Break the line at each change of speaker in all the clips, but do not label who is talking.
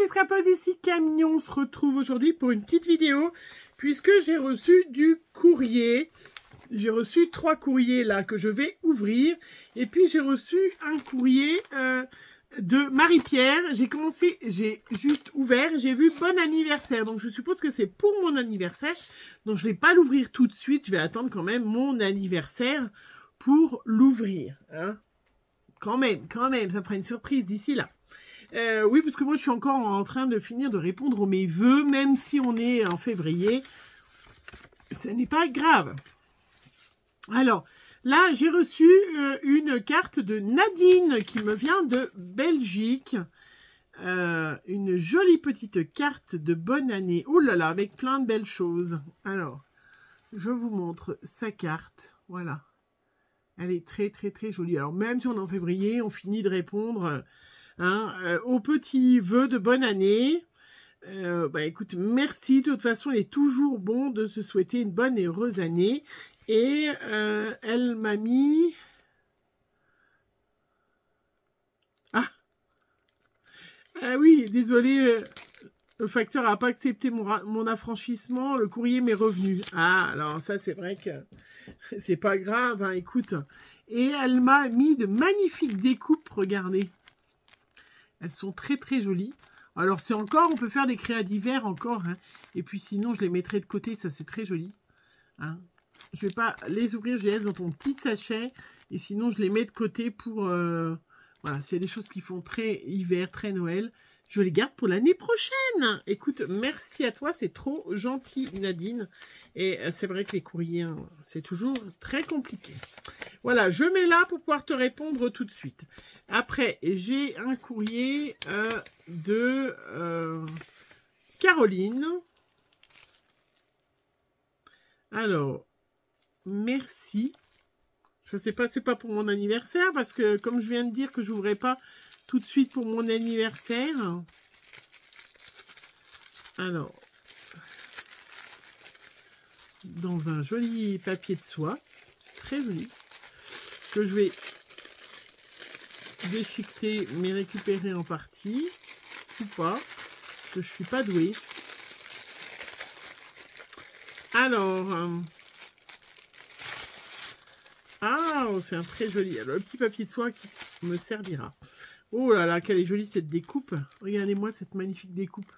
les scrapeuses, ici Camion. On se retrouve aujourd'hui pour une petite vidéo puisque j'ai reçu du courrier. J'ai reçu 3 courriers là que je vais ouvrir. Et puis j'ai reçu un courrier de Marie-Pierre. J'ai juste ouvert, j'ai vu bon anniversaire. Donc je suppose que c'est pour mon anniversaire. Donc je vais pas l'ouvrir tout de suite. Je vais attendre quand même mon anniversaire pour l'ouvrir. Hein. Quand même, ça fera une surprise d'ici là. Oui, parce que moi je suis encore en train de finir de répondre à mes vœux, même si on est en février. Ce n'est pas grave. Alors, là, j'ai reçu une carte de Nadine qui me vient de Belgique. Une jolie petite carte de bonne année. Oh là là, avec plein de belles choses. Alors, je vous montre sa carte. Voilà. Elle est très, très, très jolie. Alors, même si on est en février, on finit de répondre aux petits vœux de bonne année. Écoute, merci. De toute façon, il est toujours bon de se souhaiter une bonne et heureuse année. Et elle m'a mis... Ah oui, désolé, le facteur n'a pas accepté mon affranchissement, le courrier m'est revenu. Ah, alors ça, c'est vrai que c'est pas grave, hein, écoute. Et elle m'a mis de magnifiques découpes, regardez. Elles sont très, très jolies. Alors, c'est encore, on peut faire des créas divers encore, hein. Et puis sinon, je les mettrai de côté, ça, c'est très joli. Hein. Je ne vais pas les ouvrir, je les laisse dans ton petit sachet. Et sinon, je les mets de côté pour... Voilà, c'est des choses qui font très hiver, très Noël. Je les garde pour l'année prochaine. Écoute, merci à toi, c'est trop gentil, Nadine. Et c'est vrai que les courriers, hein, c'est toujours très compliqué. Voilà, je mets là pour pouvoir te répondre tout de suite. Après, j'ai un courrier de Caroline. Alors, merci. Je ne sais pas, c'est pas pour mon anniversaire, parce que comme je viens de dire que je n'ouvrais pas tout de suite pour mon anniversaire. Alors, dans un joli papier de soie, très joli, que je vais déchiqueter, mais récupérer en partie, ou pas, parce que je suis pas douée. Alors... Ah, c'est un très joli. Alors, le petit papier de soie qui me servira. Oh là là, quelle est jolie cette découpe. Regardez-moi cette magnifique découpe.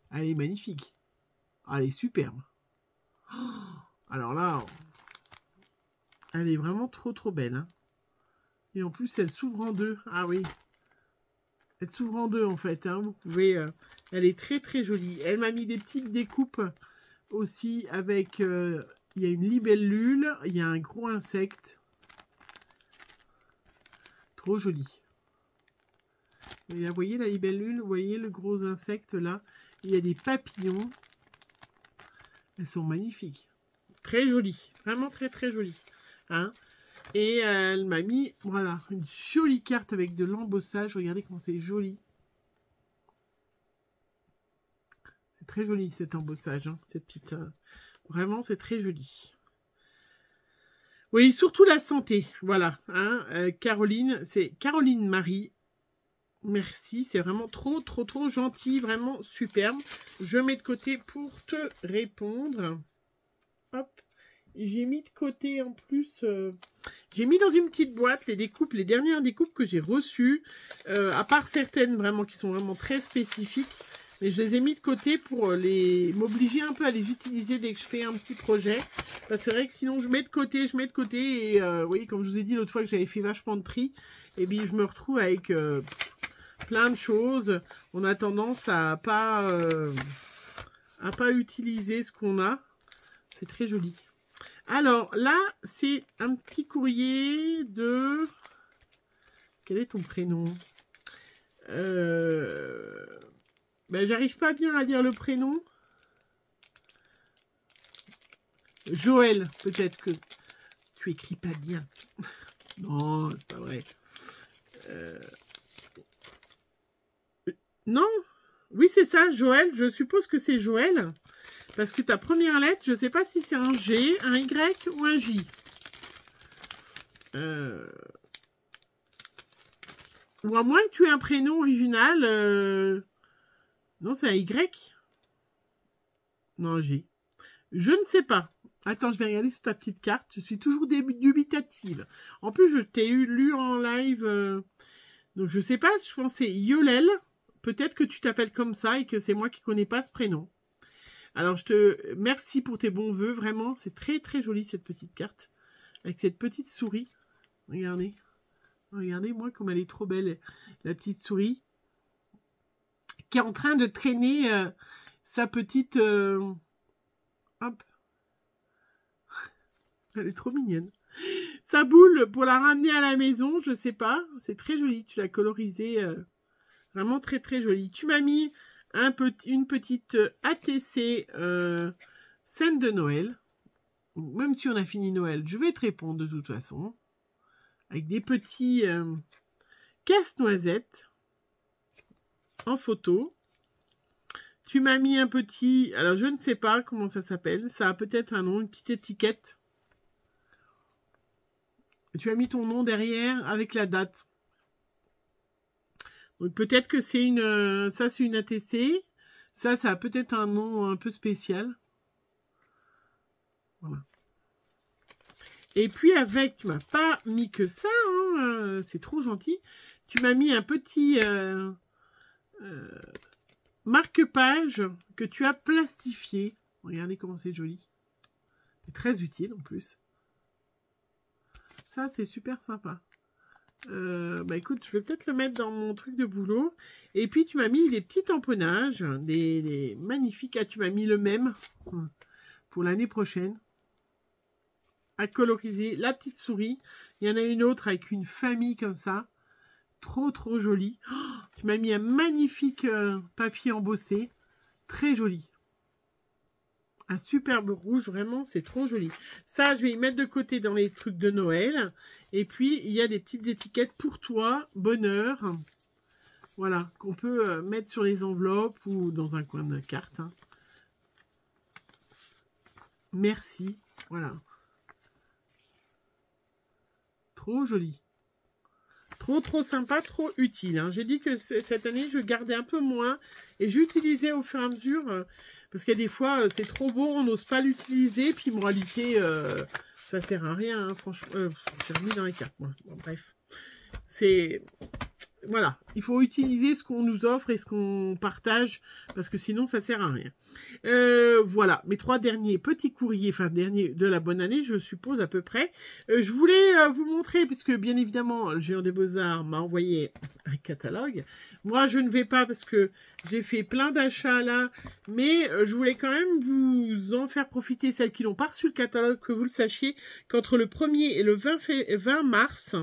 Elle est magnifique. Elle est superbe. Alors là, elle est vraiment trop trop belle. Hein. Et en plus, elle s'ouvre en deux. Ah oui. Elle s'ouvre en deux en fait. Hein. Vous pouvez. Elle est très très jolie. Elle m'a mis des petites découpes aussi avec... il y a une libellule, il y a un gros insecte. Trop joli. Et là, vous voyez la libellule, vous voyez le gros insecte là. Il y a des papillons. Elles sont magnifiques. Très jolies. Vraiment très très jolies. Hein? Et elle m'a mis, voilà, une jolie carte avec de l'embossage. Regardez comment c'est joli. C'est très joli cet embossage. Hein, cette petite... Vraiment, c'est très joli. Oui, surtout la santé. Voilà. Hein, Caroline, c'est Caroline Marie. Merci. C'est vraiment trop, trop, trop gentil. Vraiment superbe. Je mets de côté pour te répondre. Hop. J'ai mis de côté en plus... j'ai mis dans une petite boîte les découpes, les dernières découpes que j'ai reçues. À part certaines vraiment qui sont vraiment très spécifiques. Mais je les ai mis de côté pour m'obliger un peu à les utiliser dès que je fais un petit projet. Parce que c'est vrai que sinon je mets de côté. Et oui, comme je vous ai dit l'autre fois que j'avais fait vachement de tri. Et bien je me retrouve avec plein de choses. On a tendance à pas utiliser ce qu'on a. C'est très joli. Alors là, c'est un petit courrier de... Quel est ton prénom? J'arrive pas bien à dire le prénom. Joël, peut-être que tu écris pas bien. Non, c'est pas vrai. Non, oui c'est ça, Joël. Je suppose que c'est Joël. Parce que ta première lettre, je sais pas si c'est un G, un Y ou un J. Ou à moins que tu aies un prénom original. Non, c'est un Y. Non, G. Je ne sais pas. Attends, je vais regarder sur ta petite carte. Je suis toujours dubitative. En plus, je t'ai lu en live. Donc, je sais pas. Je pense que c'est Yolel. Peut-être que tu t'appelles comme ça et que c'est moi qui connais pas ce prénom. Alors, je te merci pour tes bons vœux. Vraiment, c'est très, très joli cette petite carte. Avec cette petite souris. Regardez. Regardez-moi comme elle est trop belle. La petite souris. Qui est en train de traîner sa petite... hop. Elle est trop mignonne. Sa boule pour la ramener à la maison, je sais pas. C'est très joli. Tu l'as colorisé. Vraiment très très joli. Tu m'as mis une petite ATC scène de Noël. Même si on a fini Noël, je vais te répondre de toute façon. Avec des petits casse-noisettes en photo. Tu m'as mis un petit... Alors, je ne sais pas comment ça s'appelle. Ça a peut-être un nom, une petite étiquette. Tu as mis ton nom derrière avec la date. Donc, peut-être que c'est une... ça, c'est une ATC. Ça a peut-être un nom un peu spécial. Voilà. Et puis, avec... Tu m'as pas mis que ça. Hein, c'est trop gentil. Tu m'as mis un petit... marque-page que tu as plastifié. Regardez comment c'est joli. C'est très utile en plus. Ça, c'est super sympa. Bah écoute, je vais peut-être le mettre dans mon truc de boulot. Et puis, tu m'as mis des petits tamponnages. Des magnifiques. Ah, tu m'as mis le même pour l'année prochaine. À coloriser. La petite souris. Il y en a une autre avec une famille comme ça. Trop, trop joli. Oh, tu m'as mis un magnifique papier embossé. Très joli. Un superbe rouge, vraiment, c'est trop joli. Ça, je vais y mettre de côté dans les trucs de Noël. Et puis, il y a des petites étiquettes pour toi, bonheur. Voilà, qu'on peut mettre sur les enveloppes ou dans un coin de carte. Hein. Merci. Voilà. Trop joli. Trop, trop sympa, trop utile. Hein. J'ai dit que cette année, je gardais un peu moins et j'utilisais au fur et à mesure parce qu'il y a des fois, c'est trop beau, on n'ose pas l'utiliser. Puis, moralité, ça sert à rien. Hein, franchement, j'ai remis dans les cartes. Bon, bref, c'est... Voilà, il faut utiliser ce qu'on nous offre et ce qu'on partage, parce que sinon, ça sert à rien. Voilà, mes 3 derniers petits courriers, enfin, derniers de la bonne année, je suppose, à peu près. Je voulais vous montrer, puisque, bien évidemment, le Géant des Beaux-Arts m'a envoyé un catalogue. Moi, je ne vais pas, parce que j'ai fait plein d'achats, là, mais je voulais quand même vous en faire profiter, celles qui n'ont pas reçu le catalogue, que vous le sachiez, qu'entre le 1er et le 20 mars...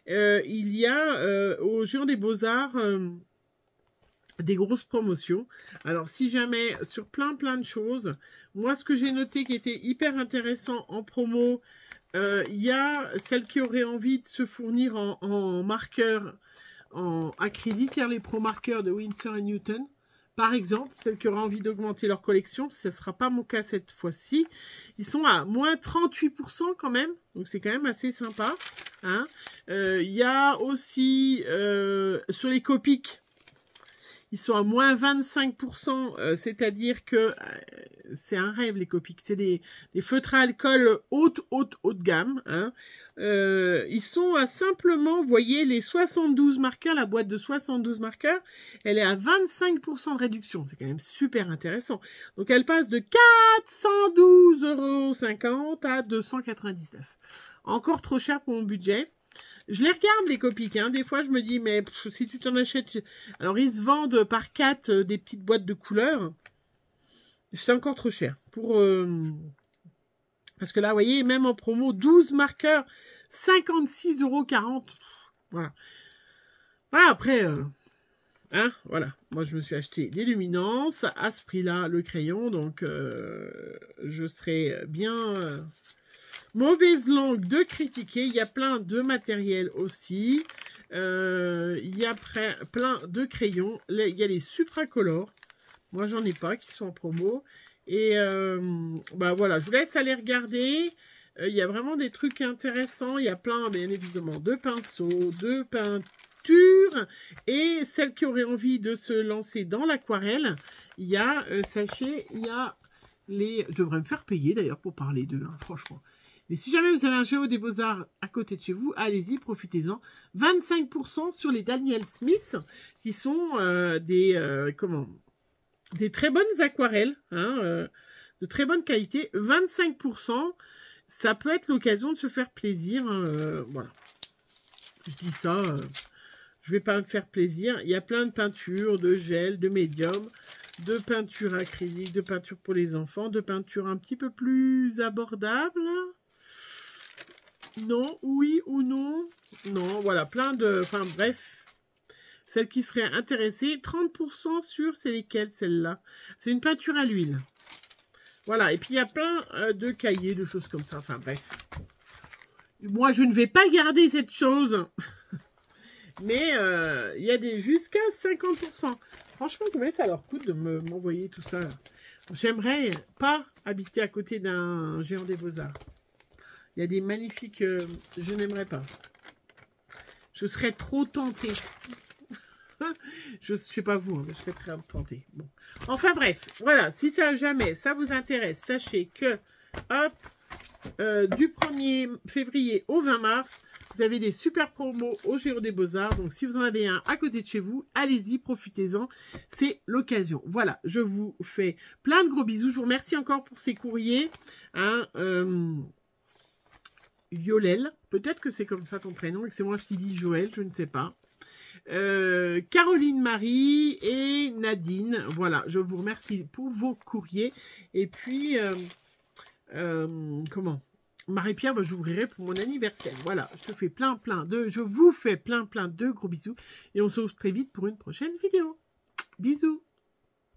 il y a au Géant des Beaux-Arts des grosses promotions. Alors, si jamais, sur plein de choses, moi, ce que j'ai noté qui était hyper intéressant en promo, il y a celles qui auraient envie de se fournir en marqueur, en acrylique, hein, les pro marqueurs de Winsor & Newton. Par exemple, celles qui auraient envie d'augmenter leur collection, ce ne sera pas mon cas cette fois-ci. Ils sont à moins 38% quand même, donc c'est quand même assez sympa. Hein. Y a aussi, sur les Copics, ils sont à moins 25%, c'est-à-dire que c'est un rêve les Copics. C'est des feutres à alcool haute de gamme. Hein. Ils sont à simplement, vous voyez, les 72 marqueurs, la boîte de 72 marqueurs, elle est à 25% de réduction. C'est quand même super intéressant. Donc, elle passe de 412,50 € à 299. Encore trop cher pour mon budget. Je les regarde, les Copics. Hein. Des fois, je me dis, mais si tu t'en achètes... Alors, ils se vendent par 4 des petites boîtes de couleurs. C'est encore trop cher. Parce que là, vous voyez, même en promo, 12 marqueurs, 56,40 €. Voilà. Voilà, après... hein, voilà. Moi, je me suis acheté des luminances. À ce prix-là, le crayon. Donc, je serai bien... mauvaise langue de critiquer. Il y a plein de matériel aussi. Il y a plein de crayons. Il y a les supracolores. Moi, j'en ai pas qui sont en promo. Et bah voilà, je vous laisse aller regarder. Il y a vraiment des trucs intéressants. Il y a plein, bien évidemment, de pinceaux, de sculpture. Et celles qui auraient envie de se lancer dans l'aquarelle, il y a, sachez, il y a les... Je devrais me faire payer d'ailleurs pour parler d'eux, hein, franchement. Mais si jamais vous avez un Géo des Beaux-Arts à côté de chez vous, allez-y, profitez-en. 25% sur les Daniel Smith, qui sont des très bonnes aquarelles, hein, de très bonne qualité. 25%, ça peut être l'occasion de se faire plaisir. Hein, voilà. Je dis ça, je vais pas me faire plaisir. Il y a plein de peintures, de gel, de médium, de peinture acrylique, de peinture pour les enfants, de peinture un petit peu plus abordable. Non, oui ou non? Non, voilà, plein de... Enfin, bref. Celles qui seraient intéressées, 30% sur, c'est lesquelles, celles-là? C'est une peinture à l'huile. Voilà, et puis il y a plein de cahiers, de choses comme ça. Enfin, bref. Moi, je ne vais pas garder cette chose. Mais il y a des jusqu'à 50%. Franchement, combien ça leur coûte de m'envoyer tout ça? J'aimerais pas habiter à côté d'un Géant des Beaux-Arts. Il y a des magnifiques... je n'aimerais pas. Je serais trop tentée. Je ne sais pas vous, hein, mais je serais très tentée. Bon. Enfin bref, voilà. Si ça jamais ça vous intéresse, sachez que, hop, du 1er février au 20 mars, vous avez des super promos au Géo des Beaux-Arts. Donc si vous en avez un à côté de chez vous, allez-y, profitez-en. C'est l'occasion. Voilà, je vous fais plein de gros bisous. Je vous remercie encore pour ces courriers. Hein, Yolel, peut-être que c'est comme ça ton prénom et que c'est moi qui dis Joël, je ne sais pas. Caroline Marie et Nadine, voilà, je vous remercie pour vos courriers. Et puis, comment Marie-Pierre, bah, j'ouvrirai pour mon anniversaire. Voilà, je vous fais plein de gros bisous. Et on se retrouve très vite pour une prochaine vidéo. Bisous.